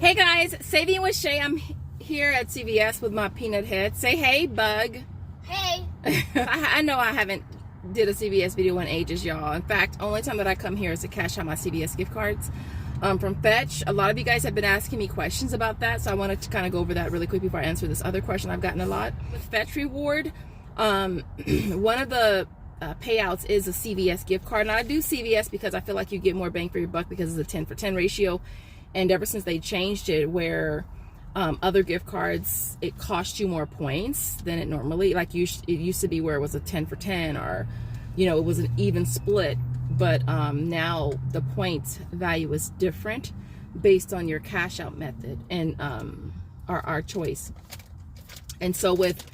Hey guys, Saving with Shay. I'm here at CVS with my peanut head. Say hey, bug. Hey. I know I haven't did a CVS video in ages, y'all. In fact, only time that I come here is to cash out my CVS gift cards from Fetch. A lot of you guys have been asking me questions about that, so I wanted to kind of go over that really quick before I answer this other question I've gotten a lot. With Fetch Reward, one of the payouts is a CVS gift card. And I do CVS because I feel like you get more bang for your buck because it's a 10-for-10 ratio. And ever since they changed it where other gift cards, it costs you more points than it normally, like it used to be where it was a 10-for-10 or, you know, it was an even split. But now the point value is different based on your cash out method and our choice. And so with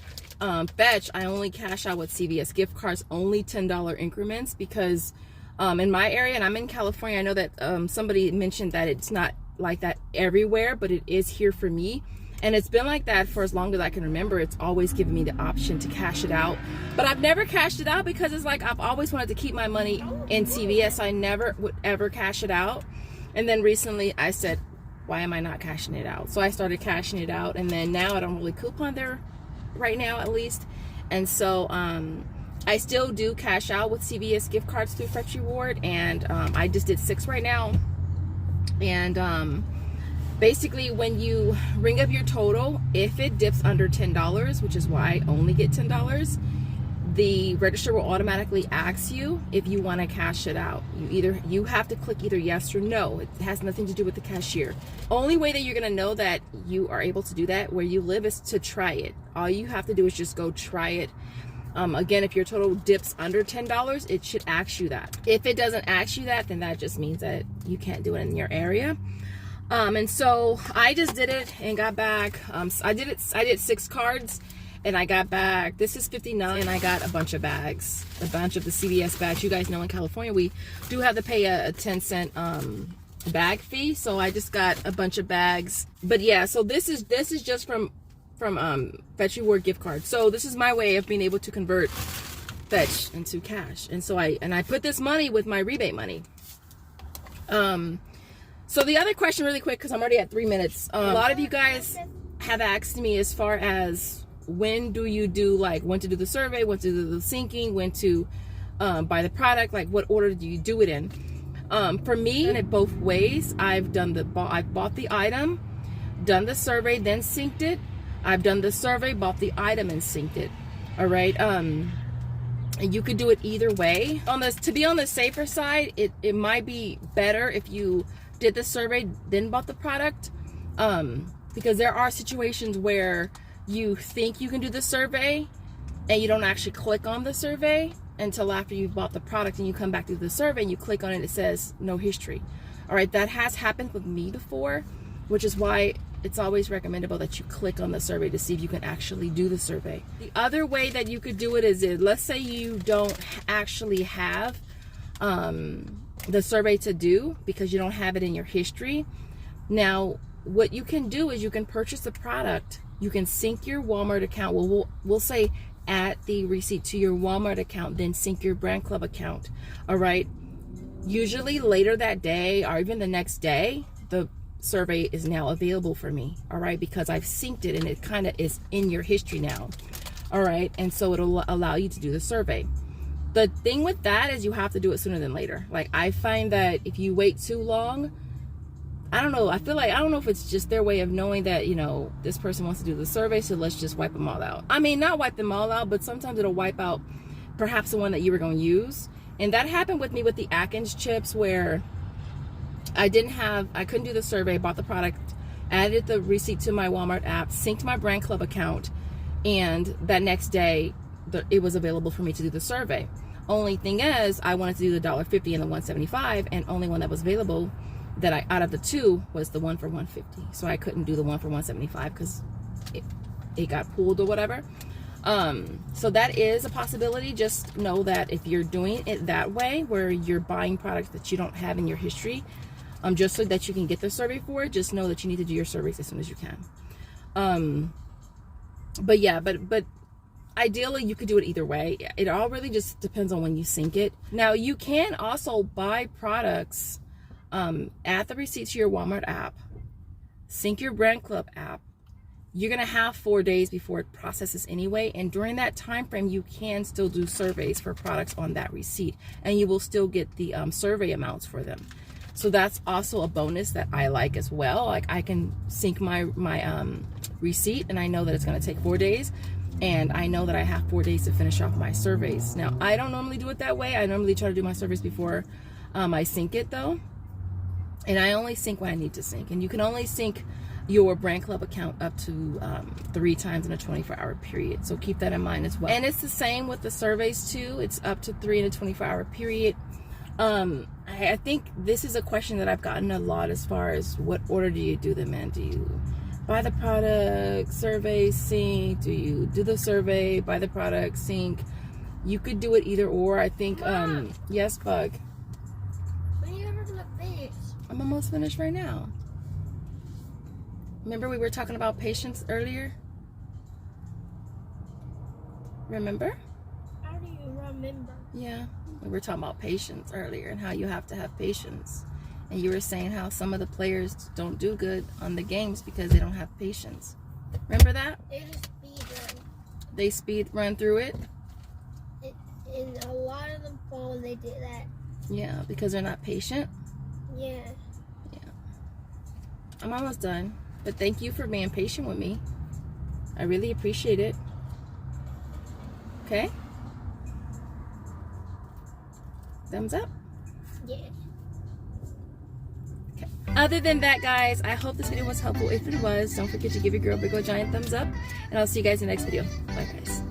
Fetch, I only cash out with CVS gift cards, only $10 increments, because in my area, and I'm in California, I know that somebody mentioned that it's not like that everywhere, but it is here for me, and it's been like that for as long as I can remember. It's always given me the option to cash it out, but I've never cashed it out because it's like I've always wanted to keep my money in CVS. I never would ever cash it out, and then recently I said, why am I not cashing it out? So I started cashing it out, and then now I don't really coupon there right now, at least. And so I still do cash out with CVS gift cards through Fetch Reward, and I just did 6 right now. And basically when you ring up your total, if it dips under $10, which is why I only get $10, the register will automatically ask you if you want to cash it out. You have to click either yes or no. It has nothing to do with the cashier. Only way that you're going to know that you are able to do that where you live is to try it. All you have to do is just go try it. Again, if your total dips under $10, it should ask you that. If it doesn't ask you that, then that just means that you can't do it in your area. And so I just did it and got back. I did 6 cards and I got back. This is 59, and I got a bunch of bags, a bunch of the CVS bags. You guys know in California we do have to pay a 10-cent bag fee, so I just got a bunch of bags. But yeah, so this is just from Fetch Reward gift card. So this is my way of being able to convert Fetch into cash. And so I put this money with my rebate money. So the other question really quick, because I'm already at 3 minutes. A lot of you guys have asked me as far as when do you do, like when to do the survey, when to do the syncing, when to buy the product, like what order do you do it in? For me, I've done it both ways. I've bought the item, done the survey, then synced it. I've done the survey, bought the item, and synced it. All right. You could do it either way. To be on the safer side, it might be better if you did the survey, then bought the product, because there are situations where you think you can do the survey and you don't actually click on the survey until after you've bought the product, and you come back to the survey and you click on it, it says no history. All right, that has happened with me before, which is why it's always recommendable that you click on the survey to see if you can actually do the survey. The other way that you could do it is, let's say you don't actually have the survey to do because you don't have it in your history. Now, what you can do is you can purchase the product. You can sync your Walmart account. We'll say add the receipt to your Walmart account, then sync your Brandclub account. All right. Usually later that day or even the next day, the survey is now available for me. All right, because I've synced it and it kind of is in your history now. All right, and so it'll allow you to do the survey. The thing with that is you have to do it sooner than later. Like I find that if you wait too long, I don't know, I don't know if it's just their way of knowing that, you know, this person wants to do the survey, so let's just wipe them all out. I mean, not wipe them all out, but sometimes it'll wipe out perhaps the one that you were going to use. And that happened with me with the Atkins chips, where I couldn't do the survey, bought the product, added the receipt to my Walmart app, synced my Brandclub account, and that next day it was available for me to do the survey. Only thing is, I wanted to do the $1.50 and the $1.75, and only one that was available that out of the 2 was the one for $1.50. So I couldn't do the one for $1.75 because it got pulled or whatever. So that is a possibility. Just know that if you're doing it that way, where you're buying products that you don't have in your history, just so that you can get the survey for it, just know that you need to do your surveys as soon as you can. But yeah, but ideally you could do it either way. It all really just depends on when you sync it. Now you can also buy products, add the receipt to your Walmart app, sync your Brandclub app. You're gonna have 4 days before it processes anyway, and during that time frame you can still do surveys for products on that receipt, and you will still get the survey amounts for them. So that's also a bonus that I like as well. Like, I can sync my receipt, and I know that it's gonna take 4 days, and I know that I have 4 days to finish off my surveys. Now, I don't normally do it that way. I normally try to do my surveys before I sync it though, and I only sync when I need to sync, and you can only sync your Brandclub account up to 3 times in a 24-hour period. So keep that in mind as well. And it's the same with the surveys too. It's up to 3 in a 24-hour period. I think this is a question that I've gotten a lot as far as what order do you do them in? Do you buy the product, survey, sync? Do you do the survey, buy the product, sync? You could do it either or. I think, yes, Bug? When are you ever gonna finish? I'm almost finished right now. Remember we were talking about patience earlier? Remember? How do you remember? Yeah, we were talking about patience earlier and how you have to have patience. And you were saying how some of the players don't do good on the games because they don't have patience. Remember that? They just speed run. They speed run through it? And a lot of them fall when they do that. Yeah, because they're not patient? Yeah. Yeah. I'm almost done. But thank you for being patient with me. I really appreciate it. Okay? Thumbs up? Yeah. Okay. Other than that, guys, I hope this video was helpful. If it was, don't forget to give your girl a big old giant thumbs up. And I'll see you guys in the next video. Bye, guys.